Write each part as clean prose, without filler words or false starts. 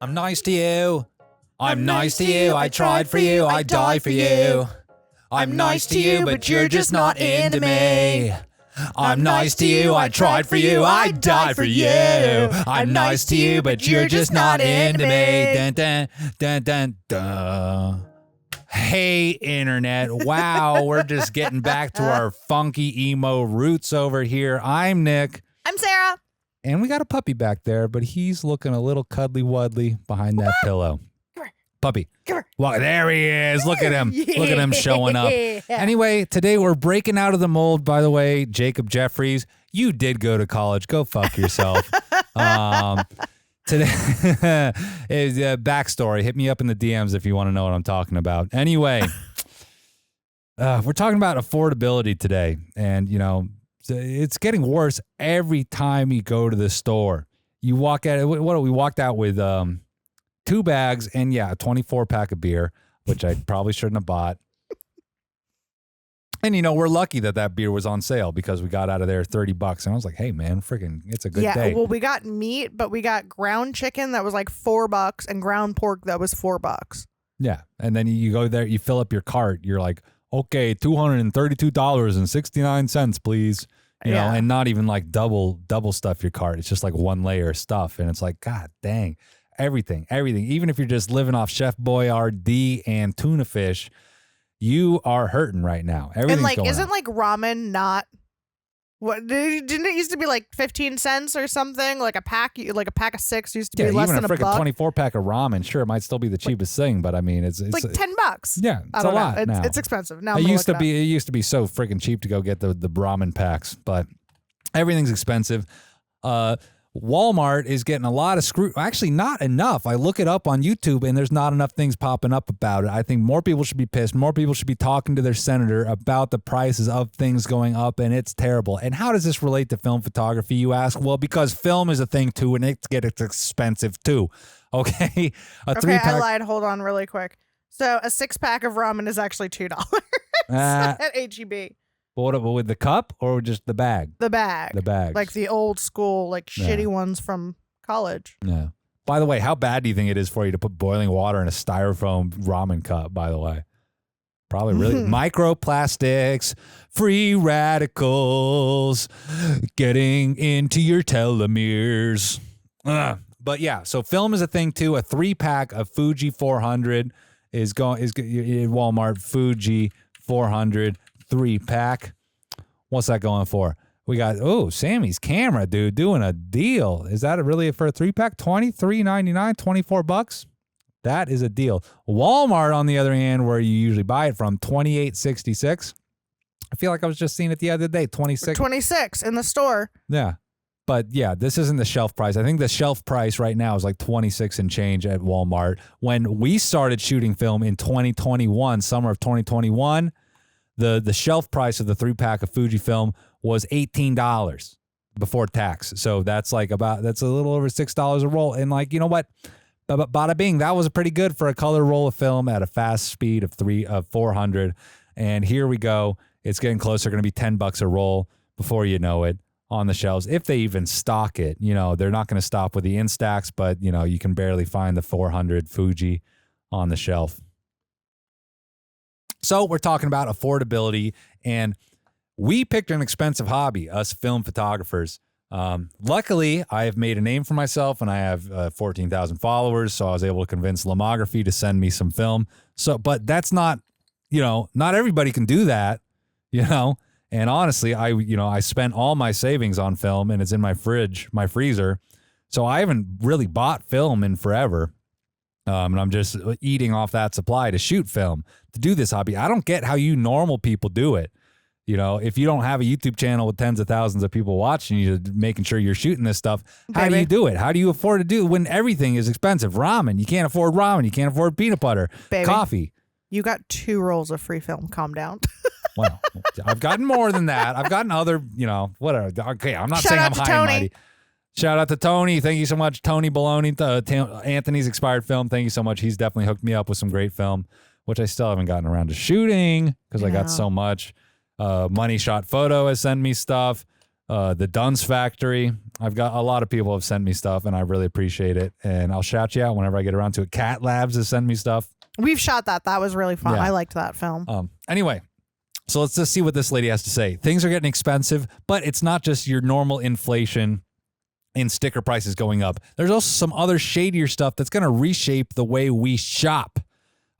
I'm nice to you. I'm nice to you. I tried for you. I die for you. I'm nice to you, but you're just not into me. I'm nice to you. I tried for you. I died for you. I'm nice to you, but you're just not into me. Dun, dun, dun, dun, dun. Hey, Internet. Wow, we're just getting back to our funky emo roots over here. I'm Nick. I'm Sarah. And we got a puppy back there, but he's looking a little cuddly-wuddly behind that pillow. Come here. Puppy. Come here. Well, there he is. Look at him. Look at him showing up. Anyway, today we're breaking out of the mold, by the way. Jacob Jeffries, you did go to college. Go fuck yourself. Today is backstory. Hit me up in the DMs if you want to know what I'm talking about. Anyway, we're talking about affordability today. And, you know, it's getting worse every time you go to the store. You walk at it. We walked out with 2 bags and, yeah, a 24-pack of beer, which I probably shouldn't have bought. And, you know, we're lucky that beer was on sale because we got out of there $30. And I was like, hey, man, freaking, it's a good day. Yeah, well, we got meat, but we got ground chicken that was like $4 and ground pork that was $4. Yeah. And then you go there, you fill up your cart. You're like, okay, $232.69, please. You know, and not even like double stuff your cart. It's just like one layer of stuff. And it's like, God dang, everything. Even if you're just living off Chef Boyardee and tuna fish, you are hurting right now. Everything's and like, going isn't up. like ramen not what? Didn't it used to be like 15 cents or something? Like a pack of 6 used to be less than a buck. buck. Even a freaking 24-pack of ramen, sure, it might still be the cheapest thing, but I mean, it's like $10. Yeah, it's a lot now. It's expensive now. It used to be so freaking cheap to go get the ramen packs, but everything's expensive. Walmart is getting a lot of actually not enough. I look it up on YouTube and there's not enough things popping up about it. I think more people should be pissed. More people should be talking to their senator about the prices of things going up, and it's terrible. And how does this relate to film photography, you ask? Well, because film is a thing too, and it's expensive too. Okay? I lied. Hold on really quick. So a 6-pack of ramen is actually $2 at HEB. What with the cup or just the bag? The bag. The bag. Like the old school, like shitty ones from college. Yeah. By the way, how bad do you think it is for you to put boiling water in a styrofoam ramen cup, by the way? Probably really. Microplastics, free radicals, getting into your telomeres. But yeah, so film is a thing too. A 3-pack of Fuji 400 is in Walmart. Fuji 400. 3-pack. What's that going for? We got Sammy's camera, dude, doing a deal. Is that really for a 3-pack? $23.99, $24? That is a deal. Walmart, on the other hand, where you usually buy it from, $28.66. I feel like I was just seeing it the other day. $26 in the store. Yeah. But yeah, this isn't the shelf price. I think the shelf price right now is like $26 and change at Walmart. When we started shooting film in 2021, summer of 2021, the shelf price of the 3-pack of FujiFilm was $18 before tax. So that's a little over $6 a roll. And like, you know what? Bada bing, that was pretty good for a color roll of film at a fast speed of 400. And here we go. It's getting closer. Going to be $10 a roll before you know it on the shelves. If they even stock it, you know, they're not going to stop with the Instax, but you know, you can barely find the 400 Fuji on the shelf. So we're talking about affordability, and we picked an expensive hobby, us film photographers. Luckily, I have made a name for myself, and I have 14,000 followers, so I was able to convince Lomography to send me some film. But that's not, you know, not everybody can do that, you know. And honestly, I spent all my savings on film, and it's in my freezer. So I haven't really bought film in forever. And I'm just eating off that supply to shoot film, to do this hobby. I don't get how you normal people do it. You know, if you don't have a YouTube channel with tens of thousands of people watching you, making sure you're shooting this stuff, how do you do it? How do you afford to do it when everything is expensive? Ramen, you can't afford ramen. You can't afford peanut butter. Baby, coffee. You got 2 rolls of free film. Calm down. Well, I've gotten more than that. I've gotten other, you know, whatever. Okay, I'm not saying I'm high and mighty. Shout out to Tony. Thank you so much, Tony Baloney, Anthony's Expired Film. Thank you so much. He's definitely hooked me up with some great film, which I still haven't gotten around to shooting because I got so much. Money Shot Photo has sent me stuff. the Dunn's Factory. I've got a lot of people have sent me stuff, and I really appreciate it. And I'll shout you out whenever I get around to it. Cat Labs has sent me stuff. We've shot that. That was really fun. Yeah. I liked that film. Anyway, so let's just see what this lady has to say. Things are getting expensive, but it's not just your normal inflation in sticker prices going up. There's also some other shadier stuff that's going to reshape the way we shop.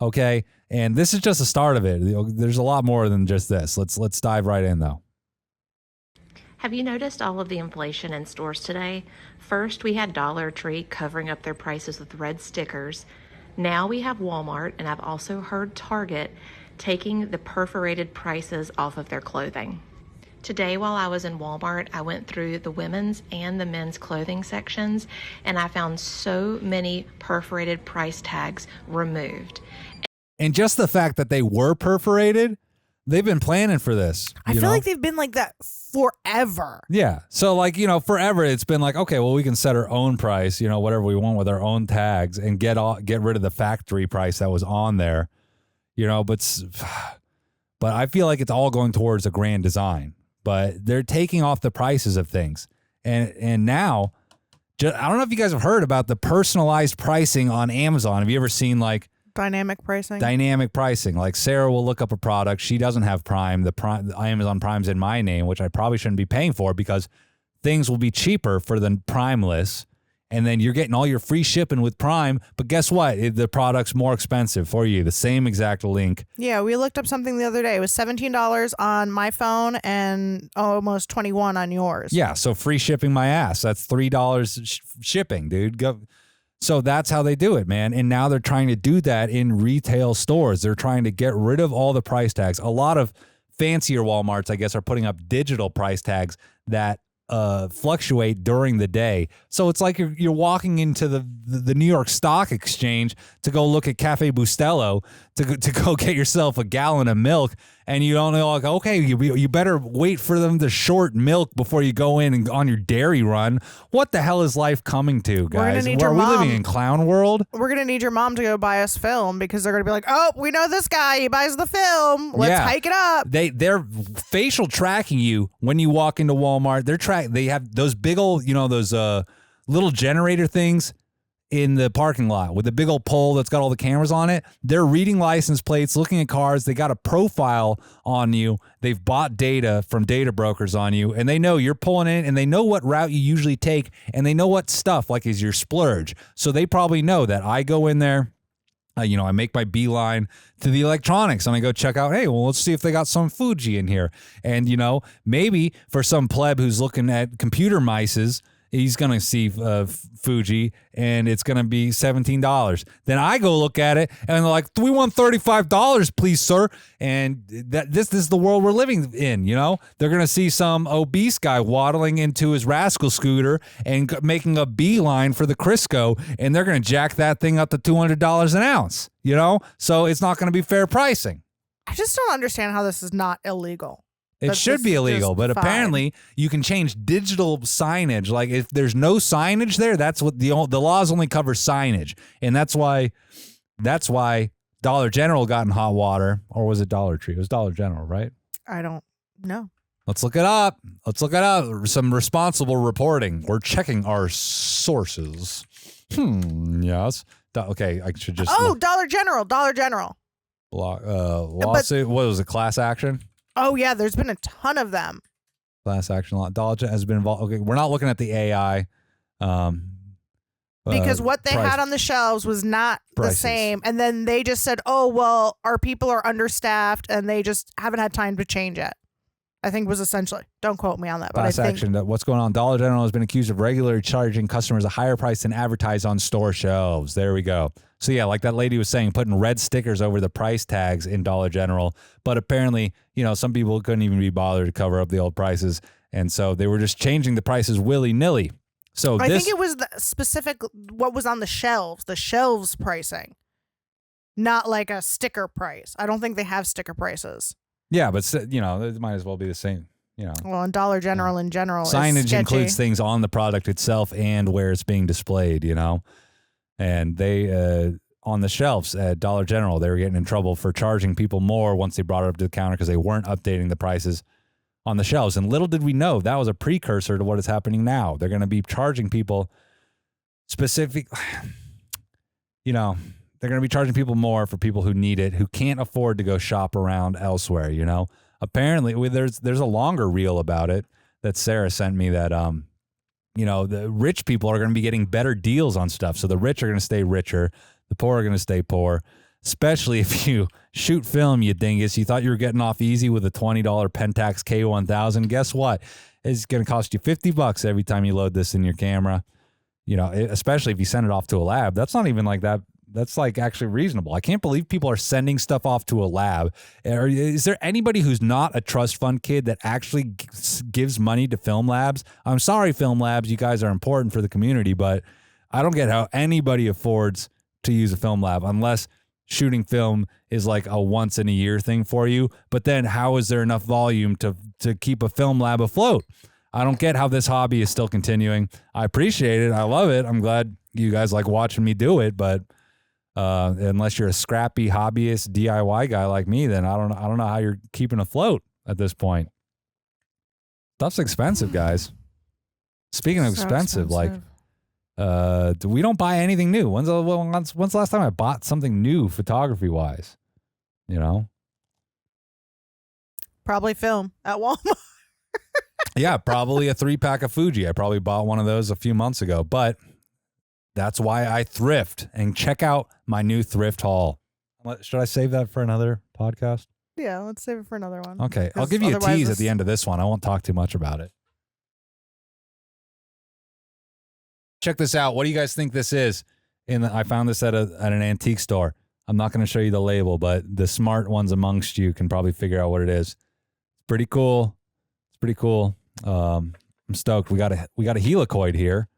Okay, and this is just the start of it. There's a lot more than just this. Let's dive right in though. Have you noticed all of the inflation in stores today? First, we had Dollar Tree covering up their prices with red stickers. Now we have Walmart, and I've also heard Target taking the perforated prices off of their clothing. Today, while I was in Walmart, I went through the women's and the men's clothing sections, and I found so many perforated price tags removed. And just the fact that they were perforated, they've been planning for this. I feel like they've been like that forever. Yeah. So like, forever it's been like, okay, well, we can set our own price, whatever we want with our own tags and get rid of the factory price that was on there, but I feel like it's all going towards a grand design, but they're taking off the prices of things. And now, I don't know if you guys have heard about the personalized pricing on Amazon. Have you ever seen like dynamic pricing? Dynamic pricing. Like Sarah will look up a product. She doesn't have Prime. The Amazon Prime's in my name, which I probably shouldn't be paying for because things will be cheaper for the Primeless. And then you're getting all your free shipping with Prime. But guess what? The product's more expensive for you. The same exact link. Yeah, we looked up something the other day. It was $17 on my phone and almost $21 on yours. Yeah, so free shipping my ass. That's $3 shipping, dude. Go. So that's how they do it, man. And now they're trying to do that in retail stores. They're trying to get rid of all the price tags. A lot of fancier Walmarts, I guess, are putting up digital price tags that fluctuate during the day. So it's like you're walking into the New York Stock Exchange to go look at Cafe Bustelo to go get yourself a gallon of milk, and you don't know, like, okay, you better wait for them to short milk before you go in and on your dairy run. What the hell is life coming to, guys? Are we living in clown world? We're gonna need your mom to go buy us film because they're gonna be like, oh, we know this guy, he buys the film, let's hike it up. They're facial tracking you when you walk into Walmart. They have those big old, those little generator things in the parking lot with the big old pole that's got all the cameras on it. They're reading license plates, looking at cars. They got a profile on you. They've bought data from data brokers on you, and they know you're pulling in, and they know what route you usually take, and they know what stuff like is your splurge. So they probably know that I go in there, I make my beeline to the electronics and I go check out, hey, well, let's see if they got some Fuji in here. And, maybe for some pleb who's looking at computer mices, he's going to see Fuji, and it's going to be $17. Then I go look at it, and they're like, we want $35, please, sir. And this is the world we're living in, They're going to see some obese guy waddling into his rascal scooter and making a beeline for the Crisco, and they're going to jack that thing up to $200 an ounce, So it's not going to be fair pricing. I just don't understand how this is not illegal. It should be illegal, but apparently you can change digital signage. Like if there's no signage there, that's what the laws only cover signage, and that's why Dollar General got in hot water, or was it Dollar Tree? It was Dollar General, right? I don't know. Let's look it up. Some responsible reporting. We're checking our sources. Yes. Okay, I should just. Oh, Dollar General. Lawsuit. What was it? Class action. Oh, yeah, there's been a ton of them. Class action law. Dollar General has been involved. Okay, we're not looking at the AI. Because what they had on the shelves was not the same. And then they just said, oh, well, our people are understaffed, and they just haven't had time to change it. I think was essentially. Don't quote me on that. Class action. What's going on? Dollar General has been accused of regularly charging customers a higher price than advertised on store shelves. There we go. So yeah, like that lady was saying, putting red stickers over the price tags in Dollar General. But apparently, some people couldn't even be bothered to cover up the old prices. And so they were just changing the prices willy-nilly. So I think it was the specific, what was on the shelves pricing, not like a sticker price. I don't think they have sticker prices. Yeah, but it might as well be the same. Well, and Dollar General in general, signage includes things on the product itself and where it's being displayed. And they on the shelves at Dollar General, they were getting in trouble for charging people more once they brought it up to the counter because they weren't updating the prices on the shelves. And little did we know that was a precursor to what is happening now. They're going to be charging people specific, they're going to be charging people more for people who need it, who can't afford to go shop around elsewhere. Apparently there's a longer reel about it that Sarah sent me that, the rich people are going to be getting better deals on stuff. So the rich are going to stay richer. The poor are going to stay poor, especially if you shoot film, you dingus. You thought you were getting off easy with a $20 Pentax K1000. Guess what? It's going to cost you $50 every time you load this in your camera. Especially if you send it off to a lab. That's not even like that. That's like actually reasonable. I can't believe people are sending stuff off to a lab. Is there anybody who's not a trust fund kid that actually gives money to film labs? I'm sorry, film labs. You guys are important for the community, but I don't get how anybody affords to use a film lab unless shooting film is like a once in a year thing for you. But then how is there enough volume to keep a film lab afloat? I don't get how this hobby is still continuing. I appreciate it. I love it. I'm glad you guys like watching me do it, but unless you're a scrappy hobbyist DIY guy like me, then I don't know how you're keeping afloat at this point. Stuff's expensive, guys. Speaking of expensive, like we don't buy anything new. When's the last time I bought something new photography wise? Probably film at Walmart. Yeah, probably a 3-pack of Fuji. I probably bought one of those a few months ago, but that's why I thrift. And check out my new thrift haul. Should I save that for another podcast? Yeah, let's save it for another one. Okay, I'll give you a tease at the end of this one. I won't talk too much about it. Check this out. What do you guys think this is? I found this at an antique store. I'm not going to show you the label, but the smart ones amongst you can probably figure out what it is. It's pretty cool. I'm stoked. We got a helicoid here.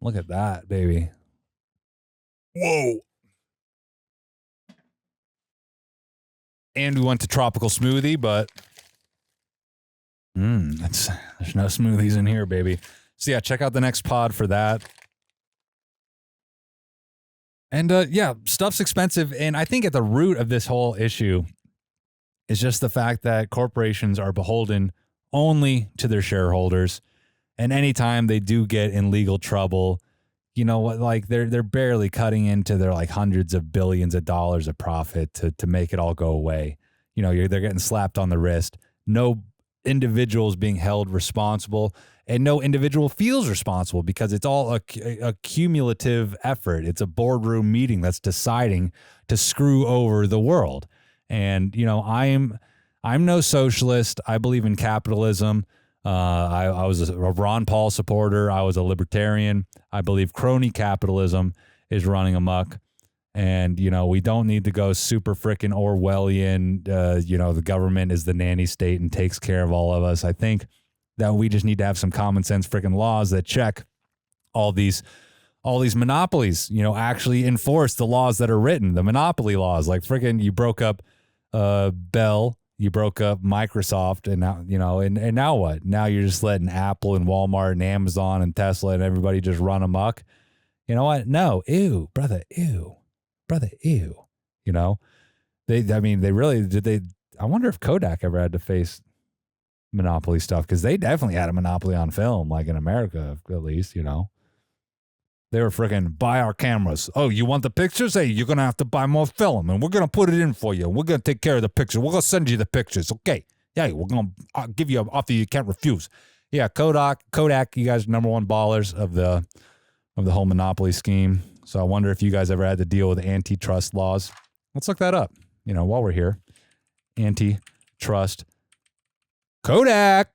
Look at that, baby. Whoa. And we went to Tropical Smoothie, but there's no smoothies in here, baby. So yeah, check out the next pod for that. And stuff's expensive. And I think at the root of this whole issue is just the fact that corporations are beholden only to their shareholders. And anytime they do get in legal trouble, they're barely cutting into their like hundreds of billions of dollars of profit to make it all go away. They're getting slapped on the wrist. No individual is being held responsible, and no individual feels responsible because it's all a cumulative effort. It's a boardroom meeting that's deciding to screw over the world. And I'm no socialist. I believe in capitalism. I was a Ron Paul supporter. I was a libertarian. I believe crony capitalism is running amok. And, we don't need to go super frickin' Orwellian. The government is the nanny state and takes care of all of us. I think that we just need to have some common sense frickin' laws that check all these monopolies, actually enforce the laws that are written, the monopoly laws. Like frickin' you broke up Bell. You broke up Microsoft, and now, and now what? Now you're just letting Apple and Walmart and Amazon and Tesla and everybody just run amok. You know what? No. Ew, brother. Ew. They really did. I wonder if Kodak ever had to face monopoly stuff, because they definitely had a monopoly on film, like in America, at least, They were freaking buy our cameras. Oh, you want the pictures? Hey, you're going to have to buy more film, and we're going to put it in for you. We're going to take care of the pictures. We're going to send you the pictures. Okay. Yeah, we're going to give you an offer you can't refuse. Yeah, Kodak, you guys are number one ballers of the whole monopoly scheme. So I wonder if you guys ever had to deal with antitrust laws. Let's look that up, while we're here. Antitrust. Kodak.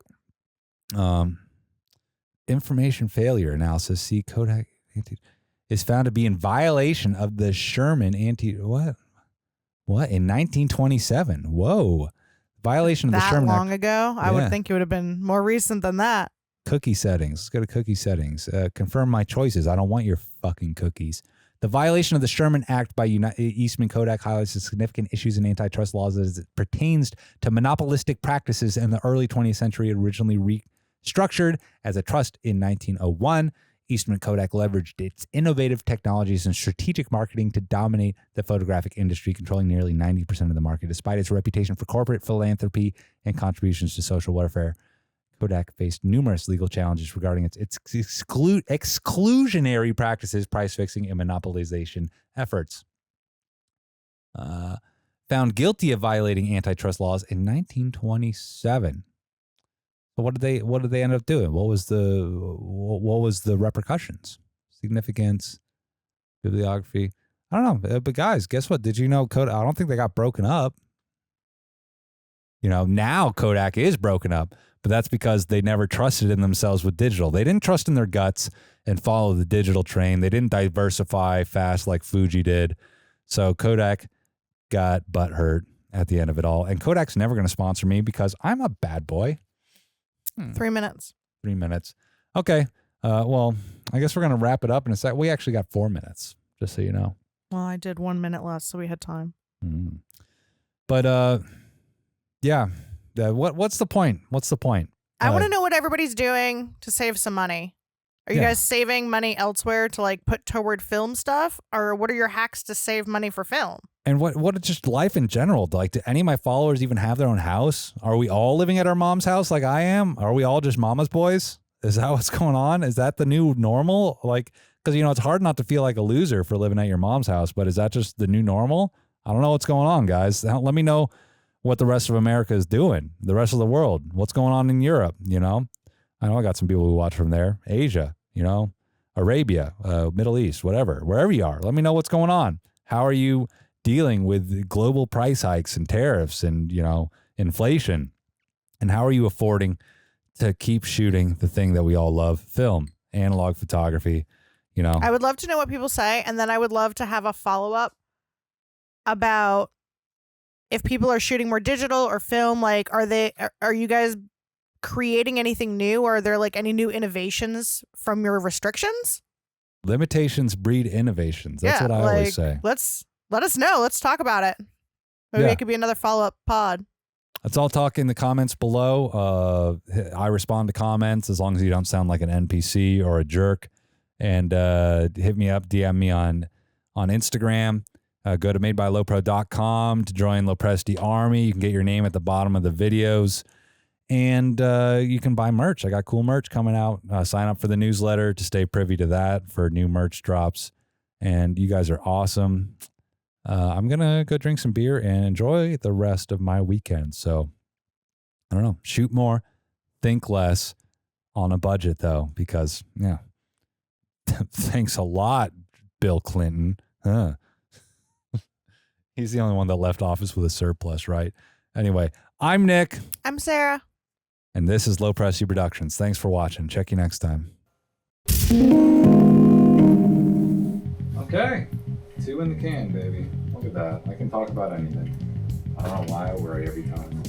Information failure analysis. See, Kodak is found to be in violation of the Sherman what in 1927. Whoa, violation of the Sherman Act. That long Act. ago? I would think it would have been more recent than that. Cookie settings. Let's go to cookie settings. Confirm my choices. I don't want your fucking cookies. The violation of the Sherman Act by Eastman Kodak highlights the significant issues in antitrust laws as it pertains to monopolistic practices in the early 20th century. Originally restructured as a trust in 1901, Eastman Kodak leveraged its innovative technologies and strategic marketing to dominate the photographic industry, controlling nearly 90% of the market. Despite its reputation for corporate philanthropy and contributions to social welfare, Kodak faced numerous legal challenges regarding its exclusionary practices, price fixing, and monopolization efforts. Found guilty of violating antitrust laws in 1927. So what did they end up doing? What was the repercussions? Significance, bibliography. I don't know. But guys, guess what? Did you know Kodak? I don't think they got broken up. Now Kodak is broken up, but that's because they never trusted in themselves with digital. They didn't trust in their guts and follow the digital train. They didn't diversify fast like Fuji did. So Kodak got butthurt at the end of it all. And Kodak's never going to sponsor me because I'm a bad boy. 3 minutes. 3 minutes. Okay. Well, I guess we're going to wrap it up in a sec. We actually got 4 minutes, just so you know. Well, I did 1 minute less, so we had time. But, yeah. What's the point? What's the point? I want to know what everybody's doing to save some money. Are you guys saving money elsewhere to like put toward film stuff? Or what are your hacks to save money for film? And what just life in general? Like, do any of my followers even have their own house? Are we all living at our mom's house like I am? Are we all just mama's boys? Is that what's going on? Is that the new normal? Like, because, it's hard not to feel like a loser for living at your mom's house, but is that just the new normal? I don't know what's going on, guys. Let me know what the rest of America is doing, the rest of the world. What's going on in Europe, I know I got some people who watch from there. Asia, Arabia, Middle East, whatever, wherever you are. Let me know what's going on. How are you dealing with global price hikes and tariffs and, inflation? And how are you affording to keep shooting the thing that we all love, film, analog photography, I would love to know what people say. And then I would love to have a follow-up about if people are shooting more digital or film, like, are you guys creating anything new? Or are there like any new innovations from your restrictions? Limitations breed innovations. That's what I always say. Let us know. Let's talk about it. Maybe it could be another follow-up pod. Let's all talk in the comments below. I respond to comments as long as you don't sound like an NPC or a jerk. And hit me up, DM me on Instagram. Go to madebylopro.com to join LoPresti Army. You can get your name at the bottom of the videos. And you can buy merch. I got cool merch coming out. Sign up for the newsletter to stay privy to that for new merch drops. And you guys are awesome. I'm going to go drink some beer and enjoy the rest of my weekend. So, I don't know. Shoot more. Think less on a budget, though, because, thanks a lot, Bill Clinton. He's the only one that left office with a surplus, right? Anyway, I'm Nick. I'm Sarah. And this is LoPresti Productions. Thanks for watching. Check you next time. Okay. 2 in the can, baby. Look at that. I can talk about anything. I don't know why I worry every time.